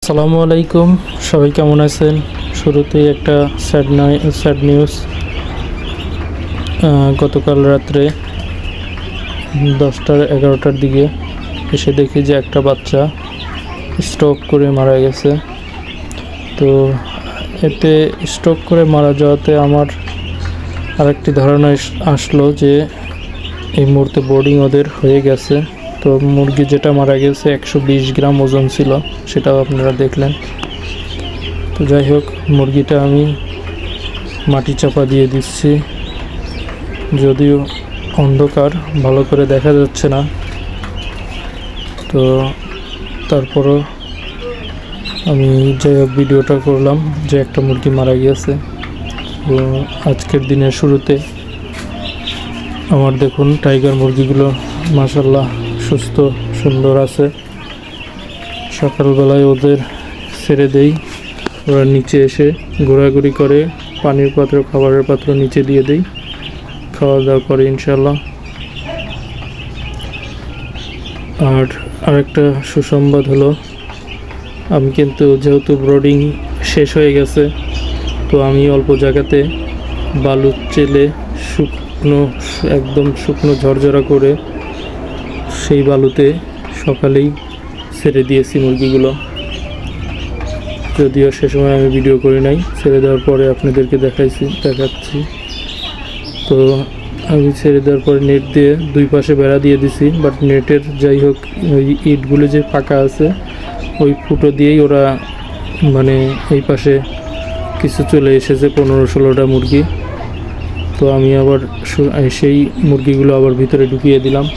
আসসালামু আলাইকুম, সবাই কেমন আছেন? শুরুতেই একটা স্যাড নিউজ। গতকাল রাত্রে 10টা-11টার দিকে এসে দেখি যে একটা বাচ্চা স্ট্রোক করে মারা গেছে। তো এতে স্ট্রোক করে মারা যাওয়াতে আমার আরেকটি ধারণা আসলো যে এই মুহূর্তে বোর্ডিং ওদের হয়ে গেছে। তো মুরগি যেটা মারা গেছে 120 গ্রাম ওজন ছিল, সেটাও আপনারা দেখলেন। তো যাই হোক, মুরগিটা আমি মাটি চাপা দিয়ে দিচ্ছি, যদিও অন্ধকার ভালো করে দেখা যাচ্ছে না। তো তারপরও আমি যাই হোক ভিডিওটা করলাম যে একটা মুরগি মারা গিয়েছে। তো আজকের দিনের শুরুতে আমার দেখুন টাইগার মুরগিগুলো মাশাআল্লাহ সুস্থ সুন্দর আছে। সকালবেলায় ওদের ছেড়ে দেই, ওরা নিচে এসে ঘোরাঘুরি করে, পানির পাত্র খাবারের পাত্র নিচে দিয়ে দেই, খাওয়া দাওয়া করে ইনশাল্লাহ। আর আরেকটা সুসংবাদ হলো, আমি কিন্তু যেহেতু ব্রডিং শেষ হয়ে গেছে, তো আমি অল্প জায়গাতে বালু চেলে একদম শুকনো ঝরঝরা করে সেই বালুতে সকালেই ছেড়ে দিয়েছি মুরগিগুলো। যদিও সে সময় আমি ভিডিও করি নাই, ছেড়ে দেওয়ার পরে আপনাদেরকে দেখাচ্ছি। তো আমি ছেড়ে দেওয়ার পরে নেট দিয়ে দুই পাশে বেড়া দিয়ে দিছি, বাট নেটের যাই হোক ওই ইটগুলো যে ফাঁকা আছে ওই ফুটো দিয়েই ওরা এই পাশে কিছু চলে এসেছে 15-16টা মুরগি। তো আমি আবার সেই মুরগিগুলো আবার ভিতরে ঢুকিয়ে দিলাম।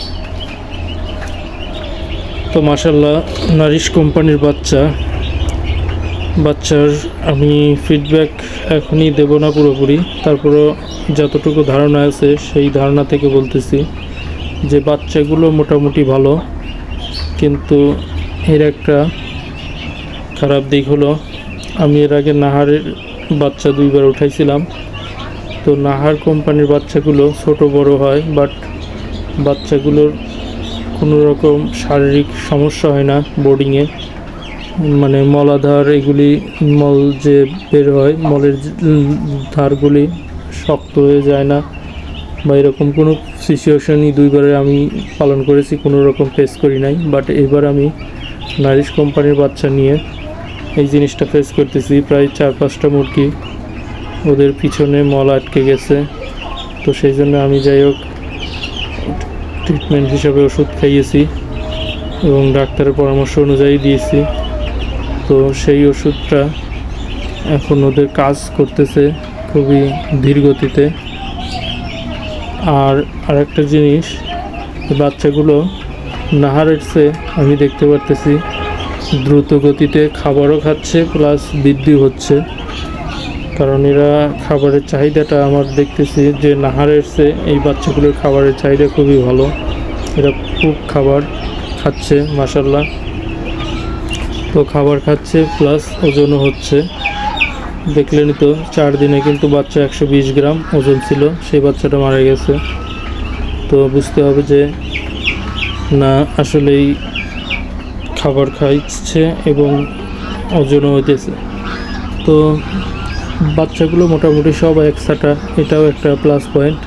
তো মাশাআল্লাহ নারিশ কোম্পানির বাচ্চার আমি ফিডব্যাক এখনই দেব না পুরোপুরি, তারপরও যতটুকু ধারণা আছে সেই ধারণা থেকে বলতেছি যে বাচ্চাগুলো মোটামুটি ভালো, কিন্তু এর একটা খারাপ দিক হলো, আমি এর আগে নাহারের বাচ্চা 2বার উঠাইছিলাম। তো নাহার কোম্পানির বাচ্চাগুলো ছোট বড় হয়, বাট বাচ্চাগুলোর কোনো রকম শারীরিক সমস্যা হয় না বোর্ডিংয়ে। মলাধার এগুলি মল যে বের হয়, মলের ধারগুলি শক্ত হয়ে যায় না, বা এরকম কোনো সিচুয়েশনই 2বারে আমি পালন করেছি, কোনো রকম ফেস করি নাই। বাট এবার আমি নারিশ কোম্পানির বাচ্চা নিয়ে এই জিনিসটা ফেস করতেছি। প্রায় 4-5টা মুরগি ওদের পিছনে মল আটকে গেছে। তো সেই জন্য আমি যাই হোক ট্রিটমেন্ট হিসাবে ওষুধ খাইয়েছি এবং ডাক্তারের পরামর্শ অনুযায়ী দিয়েছি। তো সেই ওষুধটা এখন ওদের কাজ করতেছে খুবই ধীর গতিতে। আর আরেকটা জিনিস, বাচ্চাগুলো নাহারের চেয়ে আমি দেখতে পারতেছি দ্রুত গতিতে খাবারও খাচ্ছে, প্লাস বৃদ্ধি হচ্ছে। কারণ এরা খাবারের চাহিদাটা আমার দেখতেছি যে নাহারের চেয়ে এই বাচ্চাগুলোর খাবারের চাহিদা খুবই ভালো। এরা খুব খাবার খাচ্ছে মাশাআল্লাহ। তো খাবার খাচ্ছে প্লাস ওজনও হচ্ছে। দেখলেনই তো 4 দিনে কিন্তু বাচ্চা 120 গ্রাম ওজন ছিল, সেই বাচ্চাটা মারা গেছে। তো বুঝতে হবে যে না আসলেই খাবার খাইছে এবং ওজনও হইতেছে। তো বাচ্চাগুলো মোটামুটি সব একসাথে, এটাও একটা প্লাস পয়েন্ট।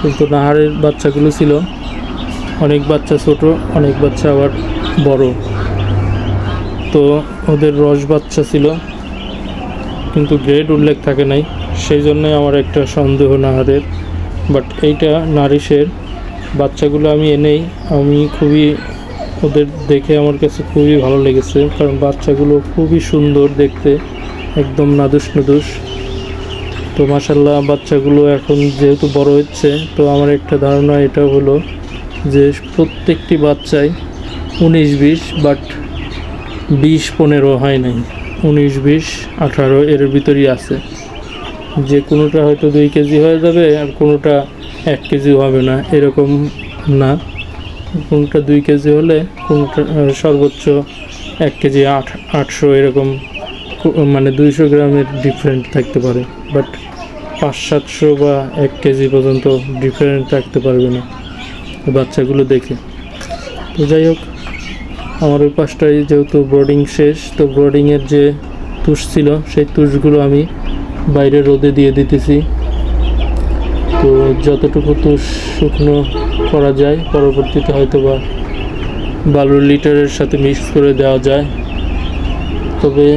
কিন্তু নাহারের বাচ্চাগুলো ছিল অনেক বাচ্চা ছোট, অনেক বাচ্চা আবার বড়। তো ওদের রস বাচ্চা ছিল, কিন্তু গ্রেড উল্লেখ থাকে নাই, সেই জন্যই আমার একটা সন্দেহ নাহারের। বাট এইটা নারিশের বাচ্চাগুলো আমি খুবই ওদের দেখে আমার কাছে খুবই ভালো লেগেছে, কারণ বাচ্চাগুলো খুবই সুন্দর দেখতে, একদম নাদুস। তো মাশাআল্লাহ বাচ্চাগুলো এখন যেহেতু বড় হচ্ছে, তো আমার একটা ধারণা এটা হলো যে প্রত্যেকটি বাচ্চাই 19-20, বাট 20-15 হয় নাই, 19-20-18 এর ভিতরেই আছে। যে কোনোটা হয়তো 2 কেজি হয়ে যাবে আর কোনোটা 1 কেজি হবে না, এরকম না। কোনোটা 2 কেজি হলে কোনোটা সর্বোচ্চ 1 কেজি 800 এরকম, 200 গ্রামের ডিফারেন্ট থাকতে পারে, বাট 500-700 বা 1 কেজি পর্যন্ত ডিফারেন্ট থাকতে পারবে না বাচ্চাগুলো দেখে। তো যাই হোক, আমার ওই পাশটায় যেহেতু ব্রডিং শেষ, তো ব্রডিংয়ের যে তুষ ছিল সেই তুষগুলো আমি বাইরে রোদে দিয়ে দিতেছি। তো যতটুকু তুষ শুকনো করা যায় পরবর্তীতে হয়তো বা বালুর লিটারের সাথে মিক্স করে দেওয়া যায়। তবে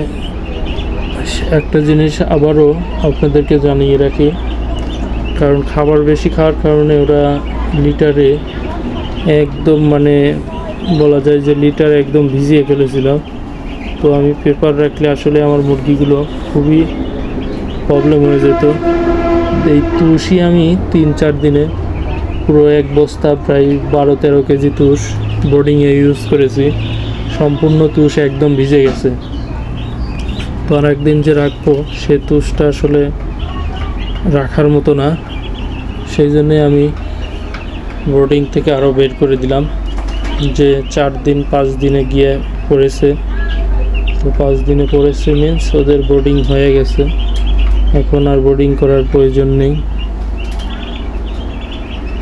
একটা জিনিস আবারও আপনাদেরকে জানিয়ে রাখি, কারণ খাবার বেশি খাওয়ার কারণে ওরা লিটারে একদম মানে বলা যায় যে লিটার একদম ভিজিয়ে ফেলেছিল। তো আমি পেপার রাখলে আসলে আমার মুরগিগুলো খুবই প্রবলেম হয়ে যেত। এই তুষই আমি 3-4 দিনে পুরো এক বস্তা প্রায় 12-13 কেজি তুষ বোর্ডিংয়ে ইউজ করেছি। সম্পূর্ণ তুষ একদম ভিজে গেছে। তো আর একদিন যে রাখবো সে তুষটা আসলে রাখার মতো না, সেই জন্যে আমি বোর্ডিং থেকে আরও বের করে দিলাম। যে 4-5 দিনে গিয়ে পড়েছে, তো 5 দিনে পড়েছে মিন্স ওদের বোর্ডিং হয়ে গেছে, এখন আর বোর্ডিং করার প্রয়োজন নেই।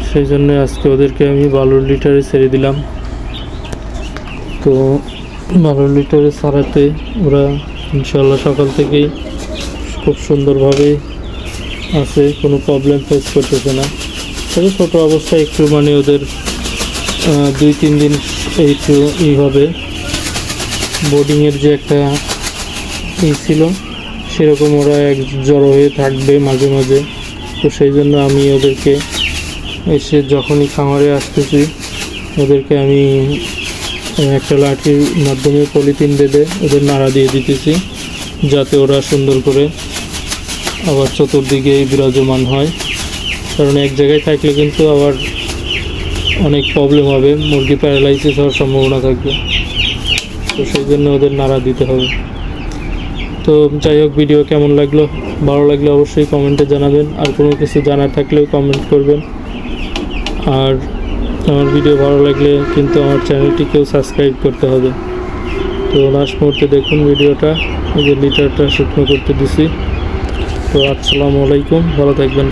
সেই জন্য আজকে ওদেরকে আমি বালুর লিটারে ছেড়ে দিলাম। তো বালুর লিটারে ছাড়াতে ওরা ইনশাল্লাহ সকাল থেকেই খুব সুন্দরভাবে আছে, কোনো প্রবলেম ফেস করতেছে না। তবে ছোটো অবস্থায় একটু মানে ওদের 2-3 দিন একটু এইভাবে বোর্ডিংয়ের যে একটা ছিল সেরকম ওরা জড়ো হয়ে থাকবে মাঝে মাঝে। তো সেই জন্য আমি ওদেরকে এসে যখনই খামারে আসতেছি ওদেরকে আমি একটা লাঠির মাধ্যমে পলিথিন বেঁধে ওদের নাড়া দিয়ে দিতেছি, যাতে ওরা সুন্দর করে আবার চতুর্দিকে বিরাজমান হয়। কারণ এক জায়গায় থাকলে কিন্তু আবার অনেক প্রবলেম হবে, মুরগি প্যারালাইসিস হওয়ার সম্ভাবনা থাকবে। তো সেই জন্য ওদের নাড়া দিতে হবে। তো যাই হোক, ভিডিও কেমন লাগলো, ভালো লাগলে অবশ্যই কমেন্টে জানাবেন। আর কোনো কিছু জানার থাকলেও কমেন্ট করবেন। আর আমার ভিডিও ভালো লাগলে কিন্তু আমার চ্যানেলটিকেও সাবস্ক্রাইব করতে হবে। তো লাস্ট মুহূর্তে দেখুন ভিডিওটা, এই যে লিটারটা শুকনো করতে দিছি। তো আসসালামু আলাইকুম, ভালো থাকবেন।